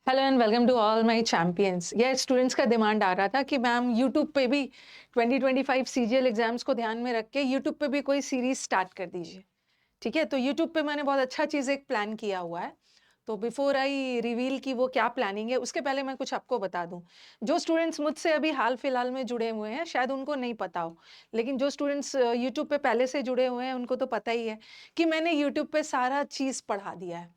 Hello and welcome to all my champions. ये students का demand आ रहा था कि मैम यूट्यूब पे भी 2025 सीजीएल एग्जाम्स को ध्यान में रख के यूट्यूब पे भी कोई सीरीज स्टार्ट कर दीजिए। ठीक है, तो यूट्यूब पे मैंने बहुत अच्छा चीज़ एक प्लान किया हुआ है। तो बिफोर आई रिवील कि वो क्या प्लानिंग है, उसके पहले मैं कुछ आपको बता दूं। जो स्टूडेंट्स मुझसे अभी हाल फिलहाल में जुड़े हुए हैं शायद उनको नहीं पता हो, लेकिन जो स्टूडेंट्स यूट्यूब पे पहले से जुड़े हुए हैं उनको तो पता ही है कि मैंने यूट्यूब पे सारा चीज़ पढ़ा दिया है।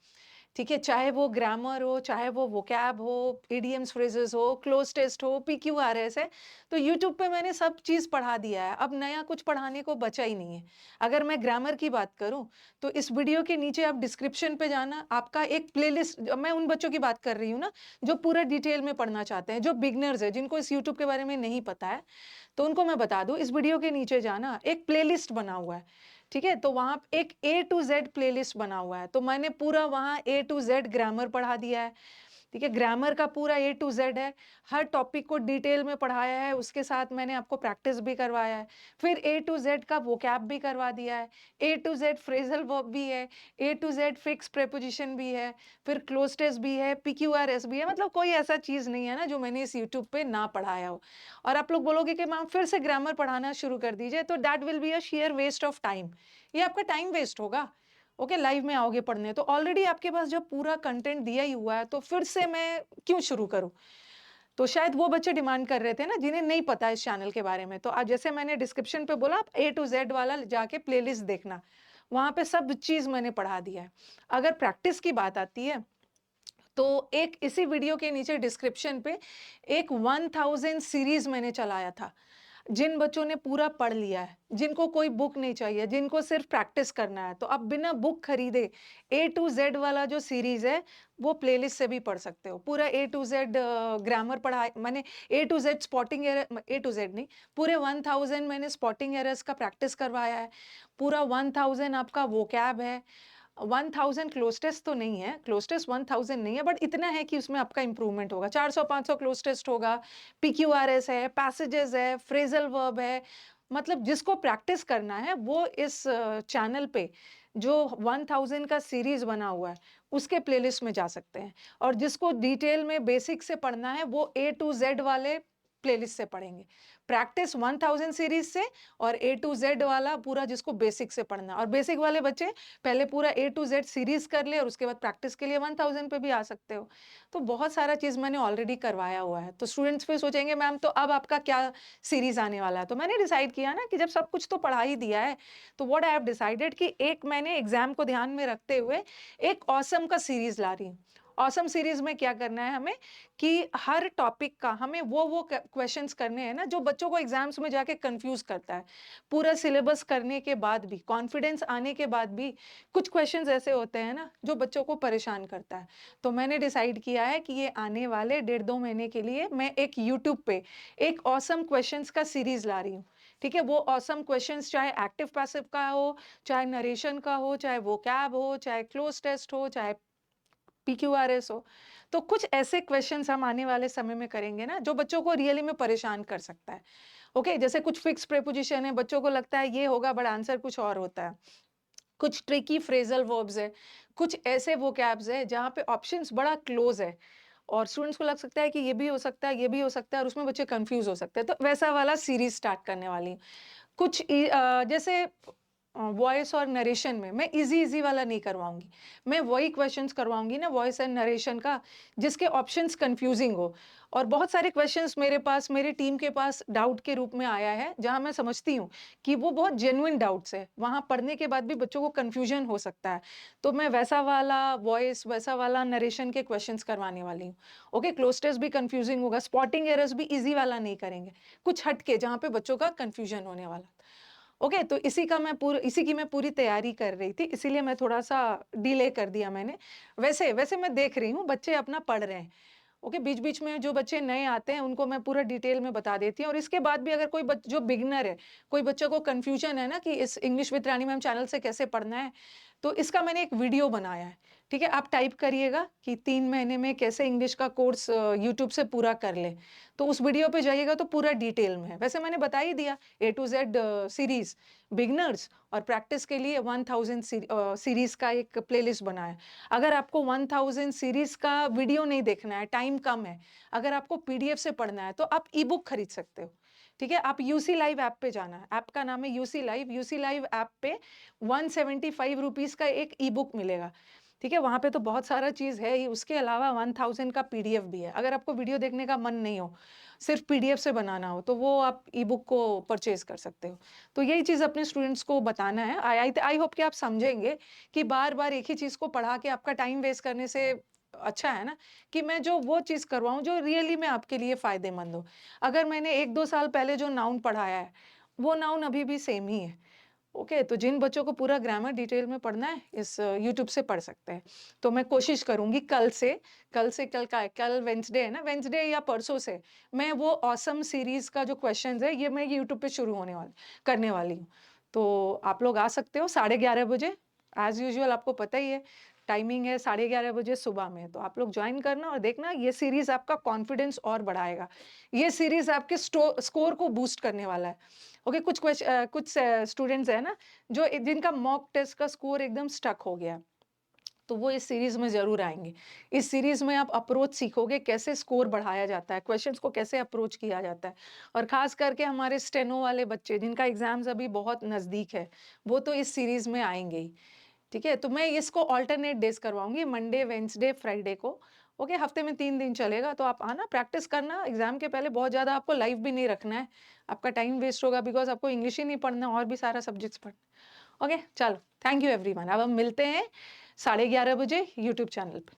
ठीक है, चाहे वो ग्रामर हो, चाहे वो वोकैब हो, इडियम्स फ्रेजेस हो, क्लोज टेस्ट हो, पीक्यूआरएस है। तो यूट्यूब पे मैंने सब चीज़ पढ़ा दिया है, अब नया कुछ पढ़ाने को बचा ही नहीं है। अगर मैं ग्रामर की बात करूं तो इस वीडियो के नीचे आप डिस्क्रिप्शन पे जाना, आपका एक प्लेलिस्ट, मैं उन बच्चों की बात कर रही हूँ ना जो पूरा डिटेल में पढ़ना चाहते हैं, जो बिगनर्स है, जिनको इस यूट्यूब के बारे में नहीं पता है, तो उनको मैं बता दूं, इस वीडियो के नीचे जाना, एक प्लेलिस्ट बना हुआ है। ठीक है, तो वहां एक ए टू जेड प्लेलिस्ट बना हुआ है, तो मैंने पूरा वहां ए टू जेड ग्रामर पढ़ा दिया है। ठीक है, ग्रामर का पूरा ए टू जेड है, हर टॉपिक को डिटेल में पढ़ाया है, उसके साथ मैंने आपको प्रैक्टिस भी करवाया है। फिर ए टू जेड का वोकैब भी करवा दिया है, ए टू जेड फ्रेजल वर्ब भी है, ए टू जेड फिक्स प्रेपोजिशन भी है, फिर क्लोज टेस्ट भी है, पीक्यूआरएस भी है। मतलब कोई ऐसा चीज नहीं है ना जो मैंने इस यूट्यूब पे ना पढ़ाया हो। और आप लोग बोलोगे कि मैम फिर से ग्रामर पढ़ाना शुरू कर दीजिए, तो that will be a sheer waste of time. ये आपका टाइम वेस्ट होगा। ओके, लाइव में आओगे पढ़ने तो ऑलरेडी आपके पास जब पूरा कंटेंट दिया ही हुआ है तो फिर से मैं क्यों शुरू करूं। तो शायद वो बच्चे डिमांड कर रहे थे ना जिन्हें नहीं पता इस चैनल के बारे में, तो आज जैसे मैंने डिस्क्रिप्शन पे बोला, आप ए टू जेड वाला जाके प्लेलिस्ट देखना, वहां पे सब चीज मैंने पढ़ा दिया है। अगर प्रैक्टिस की बात आती है तो एक इसी वीडियो के नीचे डिस्क्रिप्शन पे एक 1000 सीरीज मैंने चलाया था। जिन बच्चों ने पूरा पढ़ लिया है, जिनको कोई बुक नहीं चाहिए, जिनको सिर्फ प्रैक्टिस करना है, तो आप बिना बुक खरीदे ए टू जेड वाला जो सीरीज है वो प्लेलिस्ट से भी पढ़ सकते हो। पूरा ए टू जेड ग्रामर पढ़ा मैंने, A to Z spotting error, A to Z नहीं, पूरे 1000 मैंने स्पॉटिंग एरर्स का प्रैक्टिस करवाया है। पूरा 1000 आपका वोकैब है। 1000 क्लोज टेस्ट तो नहीं है, क्लोज टेस्ट 1000 नहीं है, बट इतना है कि उसमें आपका इंप्रूवमेंट होगा। 400-500 क्लोज टेस्ट होगा, पीक्यूआरएस है, पैसेजेस है, फ्रेजल वर्ब है। मतलब जिसको प्रैक्टिस करना है वो इस चैनल पे जो 1000 का सीरीज बना हुआ है उसके प्लेलिस्ट में जा सकते हैं। और जिसको डिटेल में बेसिक से पढ़ना है वो ए टू जेड वाले प्लेलिस्ट से पढ़ेंगे। प्रैक्टिस 1000 सीरीज से, और ए टू जेड वाला पूरा जिसको बेसिक से पढ़ना, और बेसिक वाले बच्चे पहले पूरा ए टू जेड सीरीज कर ले और उसके बाद प्रैक्टिस के लिए 1000 पे भी आ सकते हो। तो बहुत सारा चीज मैंने ऑलरेडी करवाया हुआ है। तो स्टूडेंट्स फिर सोचेंगे मैम तो अब आपका क्या सीरीज आने वाला है, तो मैंने डिसाइड किया ना कि जब सब कुछ तो पढ़ा ही दिया है, तो व्हाट आई हैव डिसाइडेड कि एक मैंने एग्जाम को ध्यान में रखते हुए एक ऑसम का सीरीज ला रही हूँ। ऑसम सीरीज में क्या करना है हमें कि हर टॉपिक का हमें वो क्वेश्चंस करने हैं ना जो बच्चों को एग्जाम्स में जाके कंफ्यूज करता है। पूरा सिलेबस करने के बाद भी, कॉन्फिडेंस आने के बाद भी कुछ क्वेश्चंस ऐसे होते हैं ना जो बच्चों को परेशान करता है। तो मैंने डिसाइड किया है कि ये आने वाले 1.5-2 महीने के लिए मैं एक यूट्यूब पे एक ऑसम क्वेश्चंस का सीरीज ला रही हूँ। ठीक है, वो ऑसम क्वेश्चंस चाहे एक्टिव पैसिव का हो, चाहे नरेशन का हो, चाहे वोकैब हो, चाहे क्लोज टेस्ट हो, चाहे पीक्यूआरएस हो। तो कुछ ऐसे क्वेश्चंस हम आने वाले समय में करेंगे ना जो बच्चों को रियली में परेशान कर सकता है। ओके, जैसे कुछ फिक्स प्रेपोजिशन है, बच्चों को लगता है ये होगा बट आंसर कुछ और होता है। कुछ ट्रिकी फ्रेजल वर्ब्स है, कुछ ऐसे वोकैब्स है जहाँ पे ऑप्शंस बड़ा क्लोज है और स्टूडेंट्स को लग सकता है कि ये भी हो सकता है, ये भी हो सकता है, और उसमें बच्चे कंफ्यूज हो सकते हैं। तो वैसा वाला सीरीज स्टार्ट करने वाली हूँ। कुछ जैसे वॉइस और नरेशन में मैं इजी इजी वाला नहीं करवाऊंगी। मैं वही क्वेश्चंस करवाऊंगी ना वॉइस एंड नरेशन का जिसके ऑप्शंस कंफ्यूजिंग हो। और बहुत सारे क्वेश्चंस मेरे पास, मेरी टीम के पास डाउट के रूप में आया है जहां मैं समझती हूँ कि वो बहुत जेन्युइन डाउट्स है, वहां पढ़ने के बाद भी बच्चों को कंफ्यूजन हो सकता है। तो मैं वैसा वाला वॉइस, वैसा वाला नरेशन के क्वेश्चंस करवाने वाली हूँ। ओके, क्लोज टेस्ट भी कंफ्यूजिंग होगा, स्पॉटिंग एरर्स भी इजी वाला नहीं करेंगे, कुछ हटके जहाँ पे बच्चों का कंफ्यूजन होने वाला। ओके, तो इसी की मैं पूरी तैयारी कर रही थी, इसीलिए मैं थोड़ा सा डिले कर दिया मैंने। वैसे वैसे मैं देख रही हूँ बच्चे अपना पढ़ रहे हैं। ओके, बीच बीच में जो बच्चे नए आते हैं उनको मैं पूरा डिटेल में बता देती हूँ, और इसके बाद भी अगर कोई जो बिगनर है, कोई बच्चे को कंफ्यूजन है ना कि इस English with Rani ma'am channel से कैसे पढ़ना है, तो इसका मैंने एक वीडियो बनाया है। ठीक है? आप टाइप करिएगा कि 3 महीने में कैसे इंग्लिश का कोर्स यूट्यूब से पूरा कर लें। तो उस वीडियो पे जाइएगा तो पूरा डिटेल में है। वैसे मैंने बता ही दिया ए टू ज़ेड सीरीज़, बिगिनर्स और प्रैक्टिस के लिए 1000 सीरीज़ का एक प्लेलिस्ट बना है। अगर आपको 1000 सीरीज़ का वीडियो नहीं देखना है, टाइम कम है, अगर आपको पीडीएफ से पढ़ना है, तो आप ई-बुक खरीद सकते हो। ठीक है? आप यूसी लाइव ऐप पे जाना है। ऐप का नाम है UC live. UC live app पे 175 रुपीज़ का एक ई-बुक मिलेगा। ठीक है? वहाँ पे तो बहुत सारा चीज़ है ही, उसके अलावा 1000 का पीडीएफ भी है। अगर आपको वीडियो देखने का मन नहीं हो, सिर्फ़ पीडीएफ से बनाना हो, तो वो आप ई-बुक को परचेज़ कर सकते हो। तो यही चीज़ अपने स्टूडेंट्स को बताना है। आई होप कि आप समझेंगे कि बार-बार एक ही चीज़ को पढ़ा के आपका टाइम वेस्ट करने से अच्छा है ना कि मैं जो वो चीज़ करवाऊँ जो रियली में आपके लिए फ़ायदेमंद हो। अगर मैंने 1-2 साल पहले जो नाउन पढ़ाया है, वो नाउन अभी भी सेम ही है। ओके, तो जिन बच्चों को पूरा ग्रामर डिटेल में पढ़ना है इस यूट्यूब से पढ़ सकते हैं। तो मैं कोशिश करूँगी कल का है, कल वेडनेसडे है ना, वेडनेसडे या परसों से मैं वो ऑसम सीरीज़ का जो क्वेश्चंस है ये मैं यूट्यूब पे शुरू होने वाली करने वाली हूँ। तो आप लोग आ सकते हो 11:30 बजे, एज़ यूजुअल आपको पता ही है, टाइमिंग है 11:30 बजे सुबह में। तो आप लोग जॉइन करना और देखना ये सीरीज़ आपका कॉन्फिडेंस और बढ़ाएगा। ये सीरीज़ आपके स्कोर को बूस्ट करने वाला है। ओके, कुछ स्टूडेंट्स हैं ना जो जिनका मॉक टेस्ट का स्कोर एकदम स्टक हो गया, तो वो इस सीरीज़ में ज़रूर आएँगे। इस सीरीज़ में आप अप्रोच सीखोगे, कैसे स्कोर बढ़ाया जाता है, क्वेश्चंस को कैसे अप्रोच किया जाता है और ख़ास करके हमारे स्टेनो वाले बच्चे जिनका एग्ज़ाम्स अभी बहुत नज़दीक है, वो तो इस सीरीज़ में आएँगे ही। ठीक है? तो मैं इसको अल्टरनेट डेज़ करवाऊँगी, मंडे, वेडनेसडे, फ्राइडे को। ओके, हफ्ते में 3 दिन चलेगा, तो आप आना, प्रैक्टिस करना। एग्ज़ाम के पहले बहुत ज़्यादा आपको लाइव भी नहीं रखना है, आपका टाइम वेस्ट होगा बिकॉज़ आपको इंग्लिश ही नहीं पढ़ना और भी सारा सब्जेक्ट्स पढ़ना। ओके, चलो, थैंक यू एवरीवन। अब हम मिलते हैं 11:30 बजे यूट्यूब चैनल पे।